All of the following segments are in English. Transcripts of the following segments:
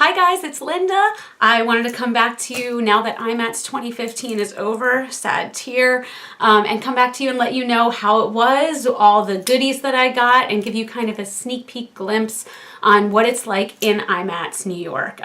Hi guys, it's Linda. I wanted to come back to you now that IMATS 2015 is over, sad tear, and come back to you and let you know how it was, all the goodies that I got, and give you kind of a sneak peek glimpse on what it's like in IMATS New York.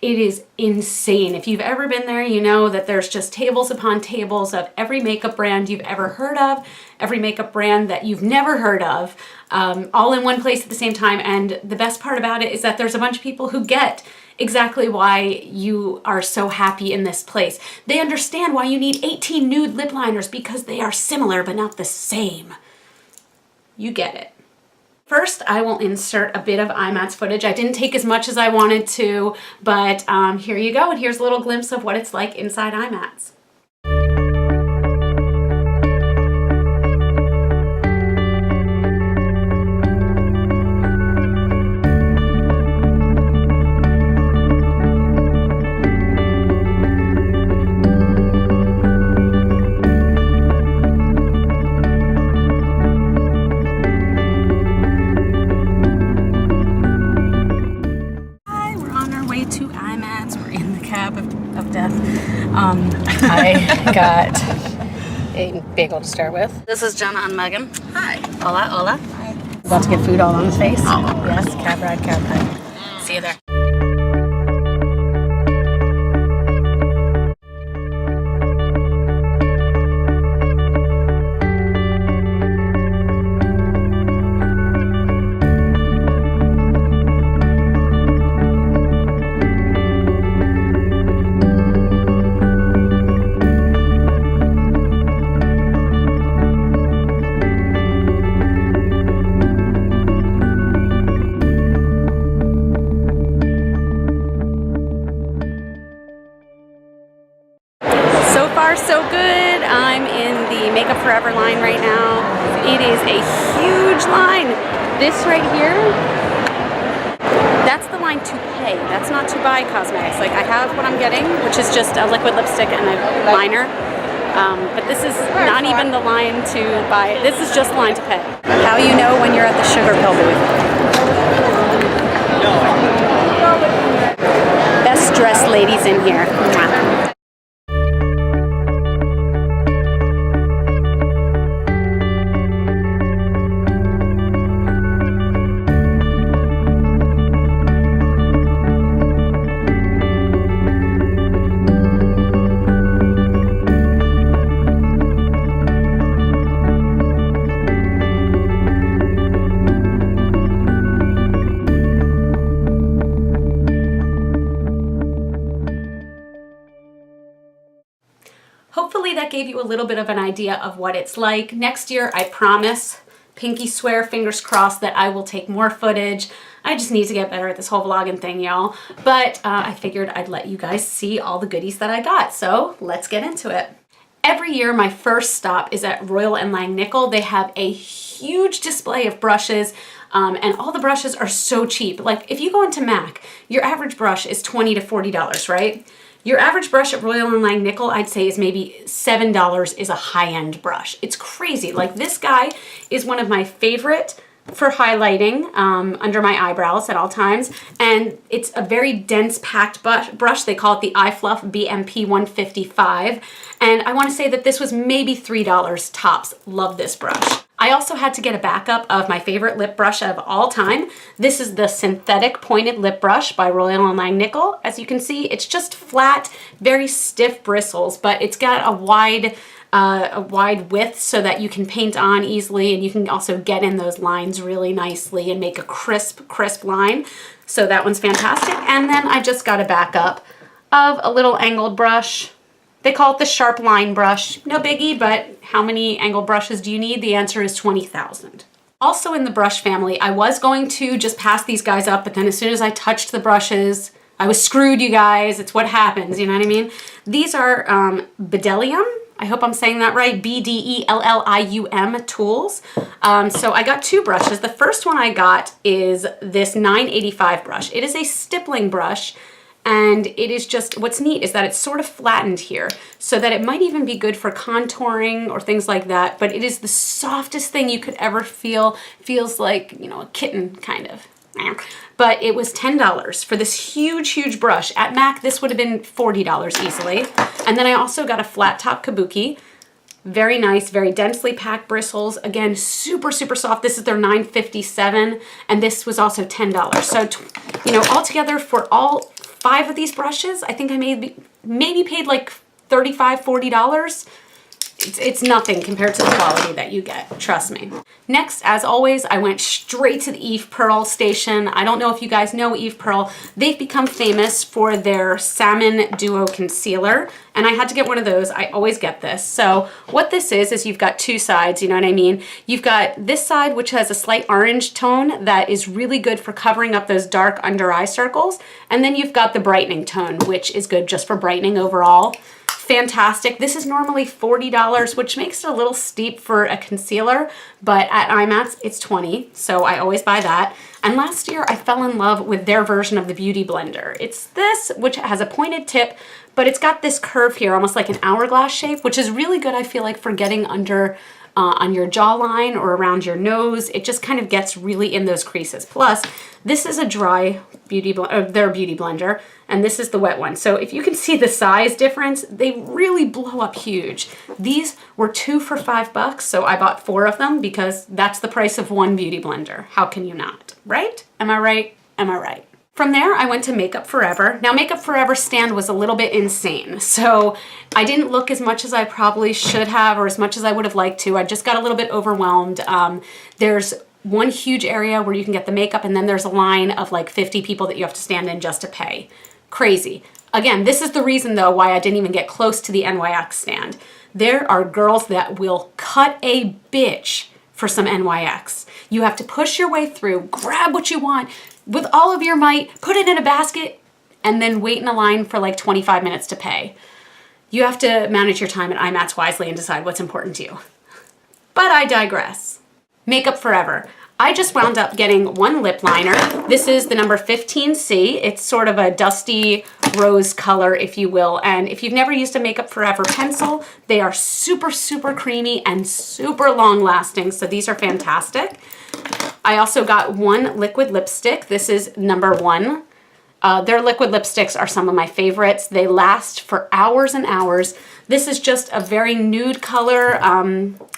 It is insane. If you've ever been there, you know that there's just tables upon tables of every makeup brand you've ever heard of, every makeup brand that you've never heard of, all in one place at the same time. And the best part about it is that there's a bunch of people who get exactly why you are so happy in this place. They understand why you need 18 nude lip liners, because they are similar but not the same. You get it. First, I will insert a bit of IMATS footage. I didn't take as much as I wanted to, but here you go, and here's a little glimpse of what it's like inside IMATS. To IMATS. We're in the cab of death. I got a bagel to start with. This is Jenna and Megan. Hi. Hola, hola. Hi. About to get food all on the face. Oh. Yes, cab ride, cab ride. See you there. So far, so good. I'm in the Makeup Forever line right now. It is a huge line. This right here, that's the line to pay. That's not to buy cosmetics. Like, I have what I'm getting, which is just a liquid lipstick and a liner. But this is not even the line to buy. This is just the line to pay. How you know when you're at the sugar pill booth. Best dressed ladies in here. Mwah. Hopefully that gave you a little bit of an idea of what it's like. Next year, I promise, pinky swear, fingers crossed, that I will take more footage. I just need to get better at this whole vlogging thing, y'all. But I figured I'd let you guys see all the goodies that I got. So let's get into it. Every year, my first stop is at Royal & Langnickel. They have a huge display of brushes, and all the brushes are so cheap. Like, if you go into MAC, your average brush is $20 to $40, right? Your average brush at Royal & Langnickel, I'd say, is maybe $7 is a high-end brush. It's crazy. Like, this guy is one of my favorite for highlighting under my eyebrows at all times. And it's a very dense packed brush. They call it the iFluff BMP 155. And I want to say that this was maybe $3 tops. Love this brush. I also had to get a backup of my favorite lip brush of all time. This is the Synthetic Pointed Lip Brush by Royal & Langnickel. As you can see, it's just flat, very stiff bristles, but it's got a wide width so that you can paint on easily, and you can also get in those lines really nicely and make a crisp line. So that one's fantastic. And then I just got a backup of a little angled brush. They call it the Sharp Line brush. No biggie, but how many angled brushes do you need? The answer is 20,000. Also in the brush family, I was going to just pass these guys up, but then as soon as I touched the brushes, I was screwed, you guys. It's what happens, you know what I mean? These are Bdellium. I hope I'm saying that right. Bdellium tools. So I got two brushes. The first one I got is this 985 brush. It is a stippling brush. And it is just, what's neat is that it's sort of flattened here, so that it might even be good for contouring or things like that, but it is the softest thing you could ever feel. Feels like, you know, a kitten, kind of. but it was $10 for this huge brush. At MAC, this would have been $40 easily. And then I also got a flat top kabuki. Very nice, very densely packed bristles. Again, super soft. This is their 957, and this was also $10. So, you know, altogether for all 5 of these brushes, I think I maybe paid like $35, $40. It's nothing compared to the quality that you get, trust me. Next, as always, I went straight to the Eve Pearl station. I don't know if you guys know Eve Pearl. They've become famous for their Salmon Duo Concealer, and I had to get one of those. I always get this. So what this is you've got 2 sides, you know what I mean? You've got this side, which has a slight orange tone that is really good for covering up those dark under eye circles, and then you've got the brightening tone, which is good just for brightening overall. Fantastic. This is normally $40, which makes it a little steep for a concealer, but at IMATS it's $20, so I always buy that. And last year I fell in love with their version of the Beauty Blender. It's this, which has a pointed tip, but it's got this curve here, almost like an hourglass shape, which is really good, I feel like, for getting under on your jawline or around your nose. It just kind of gets really in those creases. Plus, this is a dry their Beauty Blender, and this is the wet one. So if you can see the size difference, they really blow up huge. These were 2 for $5, so I bought 4 of them because that's the price of one Beauty Blender. How can you not, right? Am I right? Am I right? From there, I went to Makeup Forever. Now, Makeup Forever stand was a little bit insane, so I didn't look as much as I probably should have or as much as I would have liked to. I just got a little bit overwhelmed. There's one huge area where you can get the makeup, and then there's a line of like 50 people that you have to stand in just to pay. Crazy. Again, this is the reason, though, why I didn't even get close to the NYX stand. There are girls that will cut a bitch for some NYX. You have to push your way through, grab what you want with all of your might, put it in a basket, and then wait in a line for like 25 minutes to pay. You have to manage your time at IMATS wisely and decide what's important to you. But I digress. Makeup Forever. I just wound up getting one lip liner. This is the number 15C. It's sort of a dusty rose color, if you will. And if you've never used a Makeup Forever pencil, they are super creamy and super long lasting. So these are fantastic. I also got one liquid lipstick. This is number 1. Their liquid lipsticks are some of my favorites. They last for hours and hours. This is just a very nude color.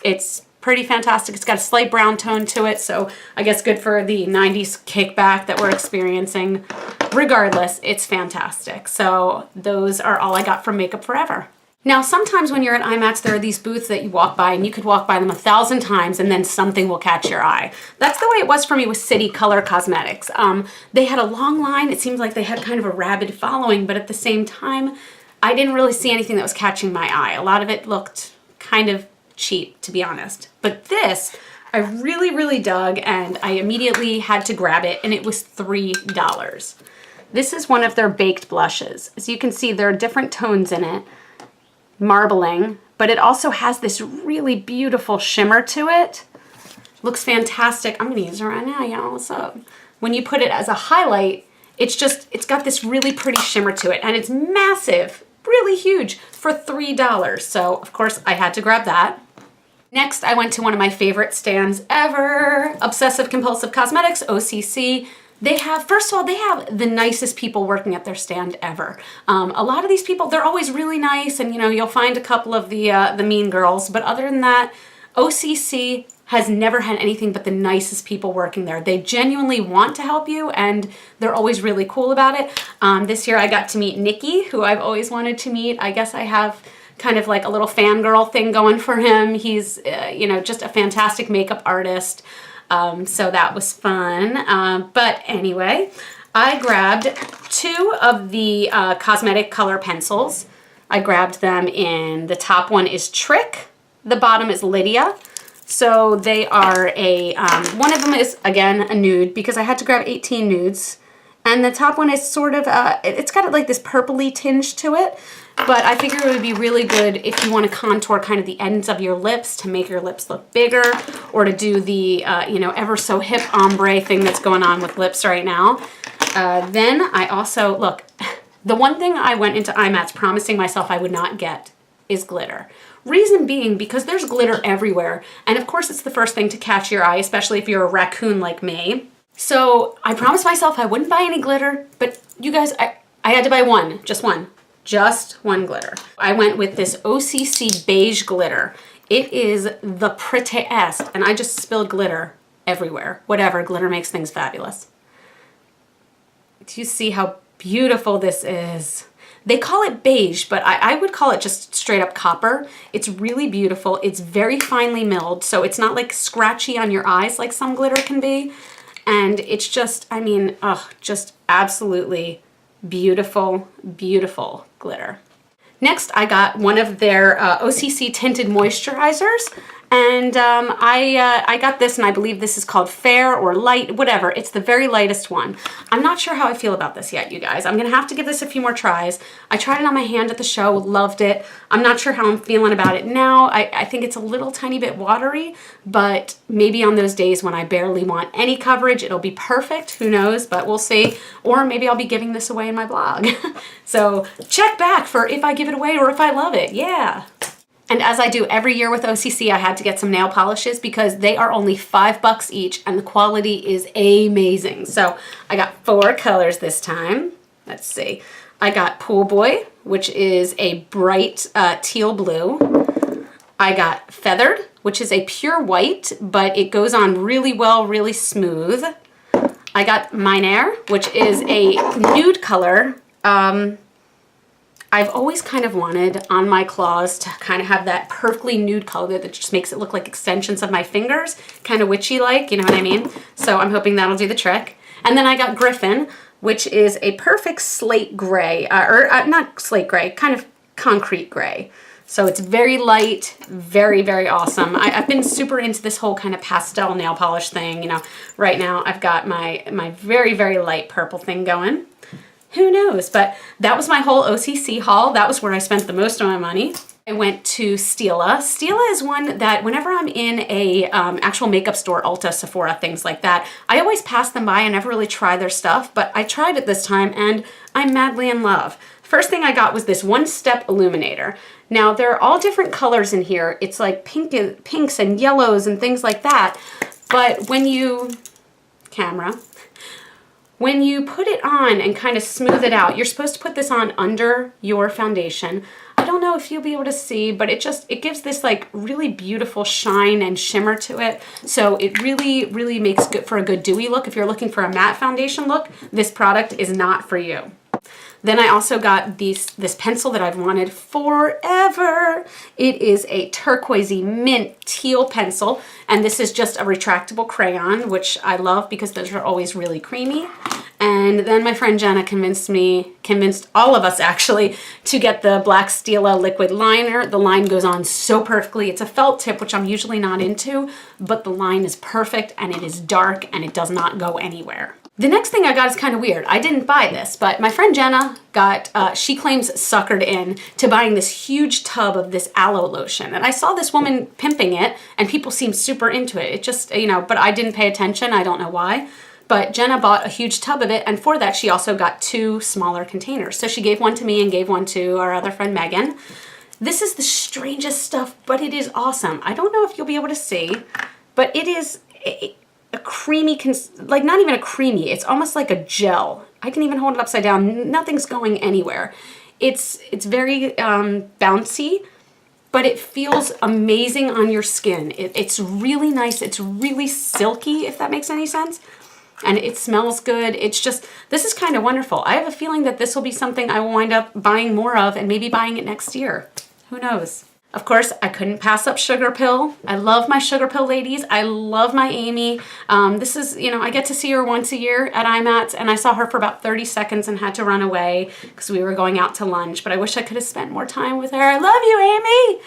It's pretty fantastic. It's got a slight brown tone to it, so I guess good for the 90s kickback that we're experiencing. Regardless, it's fantastic. So those are all I got from Makeup Forever. Now, sometimes when you're at IMATS, there are these booths that you walk by, and you could walk by them 1,000 times and then something will catch your eye. That's the way it was for me with City Color Cosmetics. They had a long line. It seems like they had kind of a rabid following, but at the same time, I didn't really see anything that was catching my eye. A lot of it looked kind of cheap, to be honest. But this, I really dug, and I immediately had to grab it, and it was $3. This is one of their baked blushes. As you can see, there are different tones in it. Marbling, but it also has this really beautiful shimmer to it. Looks fantastic. I'm gonna use it right now, y'all. What's up? When you put it as a highlight, it's got this really pretty shimmer to it, and it's massive, really huge for $3. So of course I had to grab that. Next, I went to one of my favorite stands ever, Obsessive Compulsive Cosmetics, OCC. First of all, they have the nicest people working at their stand ever. A lot of these people, they're always really nice, and you know, you'll find a couple of the mean girls, but other than that, OCC has never had anything but the nicest people working there. They genuinely want to help you, and they're always really cool about it. This year I got to meet Nikki, who I've always wanted to meet. I guess I have kind of like a little fangirl thing going for him. He's, you know, just a fantastic makeup artist. So that was fun. But anyway, I grabbed 2 of the cosmetic color pencils. I grabbed them in, the top one is Trick, the bottom is Lydia. So they are one of them is, again, a nude, because I had to grab 18 nudes. And the top one is sort of, it's got like this purpley tinge to it. But I figure it would be really good if you want to contour kind of the ends of your lips to make your lips look bigger, or to do the, you know, ever so hip ombre thing that's going on with lips right now. Then I also, look, the one thing I went into IMATS promising myself I would not get is glitter. Reason being, because there's glitter everywhere. And of course it's the first thing to catch your eye, especially if you're a raccoon like me. So I promised myself I wouldn't buy any glitter, but you guys, I had to buy one, just one glitter. I went with this OCC beige glitter. It is the prettiest, and I just spilled glitter everywhere. Whatever, glitter makes things fabulous. Do you see how beautiful this is? They call it beige, but I would call it just straight up copper. It's really beautiful. It's very finely milled, so it's not like scratchy on your eyes like some glitter can be. And it's just, I mean, just absolutely beautiful, beautiful glitter. Next, I got one of their OCC tinted moisturizers. And I got this, and I believe this is called Fair or Light, whatever. It's the very lightest one. I'm not sure how I feel about this yet, you guys. I'm gonna have to give this a few more tries. I tried it on my hand at the show, loved it. I'm not sure how I'm feeling about it now. I think it's a little tiny bit watery, but maybe on those days when I barely want any coverage, it'll be perfect. Who knows, but we'll see. Or maybe I'll be giving this away in my blog. So check back for if I give it away or if I love it, yeah. And as I do every year with OCC, I had to get some nail polishes because they are only $5 each and the quality is amazing. So I got 4 colors this time. Let's see. I got Pool Boy, which is a bright teal blue. I got Feathered, which is a pure white, but it goes on really well, really smooth. I got Mine Air, which is a nude color. I've always kind of wanted on my claws to kind of have that perfectly nude color that just makes it look like extensions of my fingers, kind of witchy-like, you know what I mean? So I'm hoping that'll do the trick. And then I got Griffin, which is a perfect slate gray, not slate gray, kind of concrete gray. So it's very light, very, very awesome. I've been super into this whole kind of pastel nail polish thing. You know, right now I've got my very, very light purple thing going. Who knows? But that was my whole OCC haul. That was where I spent the most of my money. I went to Stila. Stila is one that whenever I'm in a actual makeup store, Ulta, Sephora, things like that, I always pass them by. I never really try their stuff, but I tried it this time and I'm madly in love. First thing I got was this one-step illuminator. Now, there are all different colors in here. It's like pinks and yellows and things like that. But when you put it on and kind of smooth it out, you're supposed to put this on under your foundation. I don't know if you'll be able to see, but it gives this like really beautiful shine and shimmer to it. So it really, really makes good for a good dewy look. If you're looking for a matte foundation look, this product is not for you. Then I also got this pencil that I've wanted forever. It is a turquoisey mint teal pencil, and this is just a retractable crayon, which I love because those are always really creamy. And then my friend Jenna convinced all of us actually, to get the Black Stila liquid liner. The line goes on so perfectly. It's a felt tip, which I'm usually not into, but the line is perfect and it is dark and it does not go anywhere. The next thing I got is kind of weird. I didn't buy this, but my friend Jenna got, she claims, suckered in to buying this huge tub of this aloe lotion. And I saw this woman pimping it and people seemed super into it. It just, you know, but I didn't pay attention. I don't know why. But Jenna bought a huge tub of it, and for that she also got 2 smaller containers. So she gave one to me and gave one to our other friend Megan. This is the strangest stuff, but it is awesome. I don't know if you'll be able to see, but it is a creamy, like not even a creamy, it's almost like a gel. I can even hold it upside down. Nothing's going anywhere. It's very bouncy, but it feels amazing on your skin. It's really nice. It's really silky, if that makes any sense. And it smells good. It's just, this is kind of wonderful. I have a feeling that this will be something I will wind up buying more of and maybe buying it next year. Who knows? Of course, I couldn't pass up Sugar Pill. I love my Sugar Pill ladies. I love my Amy. This is, you know, I get to see her once a year at IMATS, and I saw her for about 30 seconds and had to run away because we were going out to lunch, but I wish I could have spent more time with her. I love you, Amy!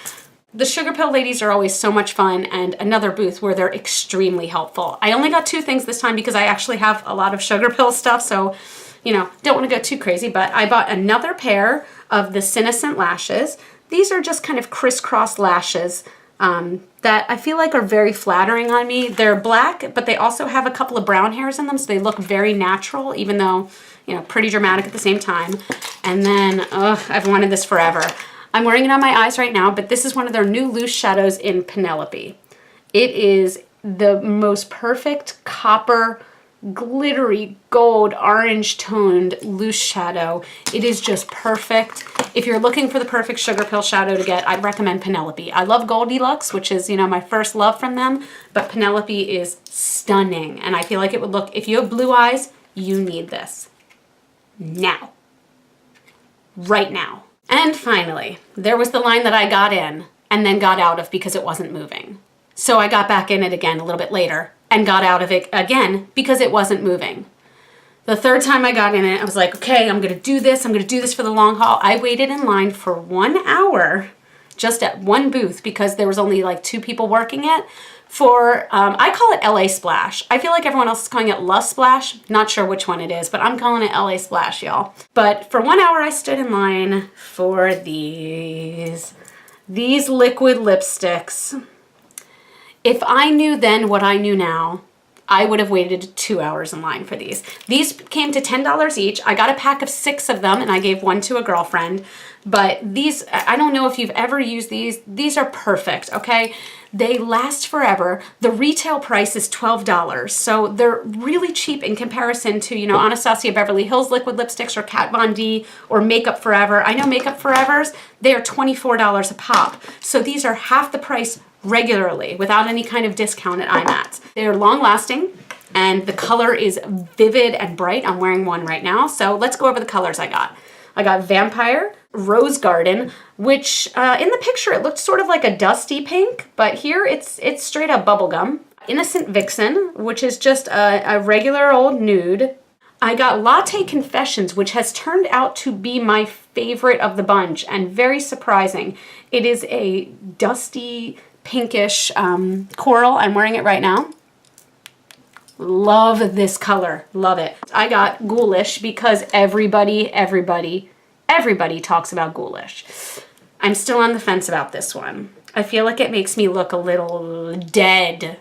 The Sugar Pill ladies are always so much fun, and another booth where they're extremely helpful. I only got 2 things this time because I actually have a lot of Sugar Pill stuff, so, you know, don't want to go too crazy, but I bought another pair of the Senescent lashes. These are just kind of crisscross lashes that I feel like are very flattering on me. They're black, but they also have a couple of brown hairs in them, so they look very natural, even though, you know, pretty dramatic at the same time. And then, I've wanted this forever. I'm wearing it on my eyes right now, but this is one of their new loose shadows in Penelope. It is the most perfect copper glittery gold orange toned loose shadow. It is just perfect. If you're looking for the perfect sugar pill shadow to get, I'd recommend Penelope. I love Goldilux, which is, you know, my first love from them, but Penelope is stunning. And I feel like it would look, if you have blue eyes, you need this. Now. Right now. And finally, there was the line that I got in and then got out of because it wasn't moving. So I got back in it again a little bit later and got out of it again because it wasn't moving. The third time I got in it, I was like, okay, I'm gonna do this. I'm gonna do this for the long haul. I waited in line for 1 hour just at one booth because there was only like 2 people working it for, I call it LA Splash. I feel like everyone else is calling it La Splash. Not sure which one it is, but I'm calling it LA Splash, y'all. But for 1 hour, I stood in line for these liquid lipsticks. If I knew then what I knew now, I would have waited 2 hours in line for these. These came to $10 each. I got a pack of 6 of them and I gave one to a girlfriend. But these, I don't know if you've ever used these. These are perfect, okay? They last forever. The retail price is $12. So they're really cheap in comparison to, you know, Anastasia Beverly Hills liquid lipsticks or Kat Von D or Makeup Forever. I know Makeup Forevers, they are $24 a pop. So these are half the price regularly without any kind of discount at IMATS. They're long lasting and the color is vivid and bright. I'm wearing one right now. So let's go over the colors I got. I got Vampire, Rose Garden, which in the picture it looked sort of like a dusty pink, but here it's straight up bubblegum. Innocent Vixen, which is just a regular old nude. I got Latte Confessions, which has turned out to be my favorite of the bunch and very surprising. It is a dusty pinkish coral. I'm wearing it right now. Love this color. Love it. I got Ghoulish because everybody talks about Ghoulish. I'm still on the fence about this one. I feel like it makes me look a little dead.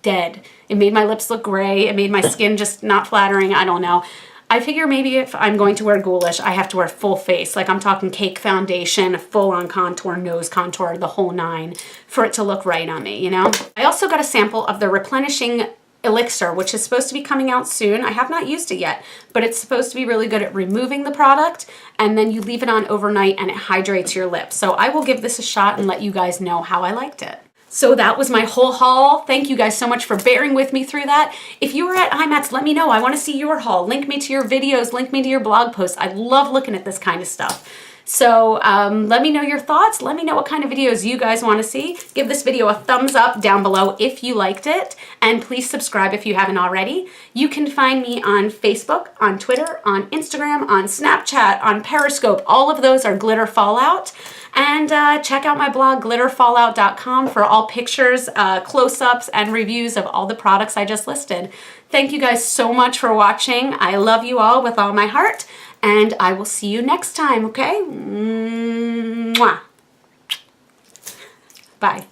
It made my lips look gray. It made my skin just not flattering. I don't know. I figure maybe if I'm going to wear Ghoulish, I have to wear full face. Like I'm talking cake foundation, full on contour, nose contour, the whole 9 for it to look right on me, you know? I also got a sample of the Replenishing Elixir, which is supposed to be coming out soon. I have not used it yet, but it's supposed to be really good at removing the product, and then you leave it on overnight and it hydrates your lips. So I will give this a shot and let you guys know how I liked it. So that was my whole haul. Thank you guys so much for bearing with me through that. If you were at IMATS, let me know. I want to see your haul. Link me to your videos, link me to your blog posts. I love looking at this kind of stuff. So let me know your thoughts. Let me know what kind of videos you guys want to see. Give this video a thumbs up down below if you liked it. And please subscribe if you haven't already. You can find me on Facebook, on Twitter, on Instagram, on Snapchat, on Periscope. All of those are Glitter Fallout. And check out my blog, glitterfallout.com, for all pictures, close-ups, and reviews of all the products I just listed. Thank you guys so much for watching. I love you all with all my heart, and I will see you next time, okay? Mwah. Bye.